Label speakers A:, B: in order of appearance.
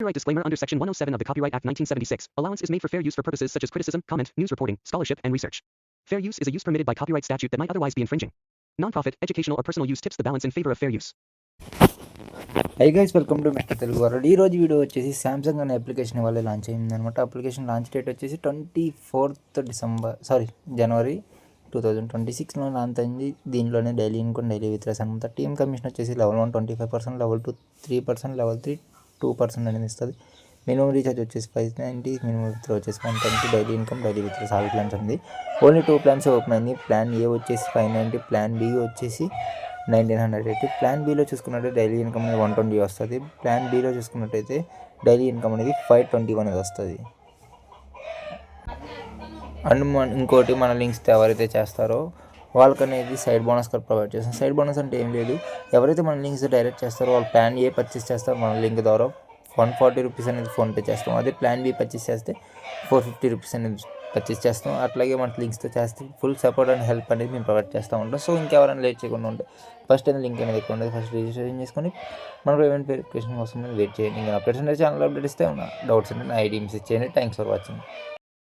A: Copyright disclaimer under Section 107 of the Copyright Act 1976. Allowance is made for fair use for purposes such as criticism, comment, news reporting, scholarship, and research. Fair use is a use permitted by copyright statute that might otherwise be infringing. Non-profit, educational, or personal use tips the balance in favor of fair use.
B: Hi guys, welcome to mister Telugu world. ఈ రోజు video వచ్చేసి Samsung అనే application వల్ల launch అయింది అనమాట. Application launch date వచ్చేసి 24 జనవరి 2026లో launch అయింది. దీనిలోనే డైలీ ఇన్కమ్, డైలీ విత్డ్రాస్ అనమాట. టీమ్ కమిషన్ వచ్చేసి లెవెల్ 1 25%, లెవెల్ 2 3%, లెవెల్ 3 2% అనేది ఇస్తుంది. మినిమం రీఛార్జ్ వచ్చేసి 590, మినిమం విత్డ్రా వచ్చేసి 120, daily income, daily withdraws all plans ఉంది. ఓన్లీ 2 ప్లాన్స్ ఓపెన్ అయింది. ప్లాన్ ఏ వచ్చేసి 590, ప్లాన్ బి వచ్చేసి 1980. ప్లాన్ బిలో చూసుకున్నట్టయితే డైలీ ఇన్కమ్ అనేది 120 వస్తుంది. ప్లాన్ బిలో చూసుకున్నట్టయితే డైలీ ఇన్కమ్ అనేది 521 అనేది వస్తుంది. అండ్ ఇంకోటి మన లింక్స్ ఎవరైతే చేస్తారో వాళ్ళకి అనేది సైడ్ బోనస్ కూడా ప్రొవైడ్ చేస్తాం. సైడ్ బోనస్ అంటే ఏం లేదు, ఎవరైతే మన లింక్స్ డైరెక్ట్ చేస్తారో వాళ్ళు ప్లాన్ ఏ పర్చేస్ చేస్తారో మన లింక్ ద్వారా 140 రూపీస్ అనేది ఫోన్పే చేస్తాం. అదే ప్లాన్ బి పర్చేస్ చేస్తే 450 రూపీస్ అనేది పర్చేస్ చేస్తాం. అట్లాగే మన లింక్స్తో చేస్తే ఫుల్ సపోర్ట్ అండ్ హెల్ప్ అనేది మేము ప్రొవైడ్ చేస్తూ ఉంటాం. సో ఇంకెవరైనా లేట్ చేయకుండా ఉంటే ఫస్ట్ అనేది లింక్ అనేది ఎక్కువ ఉండదు, ఫస్ట్ రిజిస్ట్రేషన్ చేసుకొని మన పేమెంట్ వెరిఫికేషన్ కోసం వెయిట్ చేయండి. ఇంకా అప్డేట్స్ అంటే ఛానల్ అప్డేట్ ఇస్తే ఉన్న డౌట్స్ అంటే నా ఐడి మెసేజ్ చేయండి. Thanks for watching.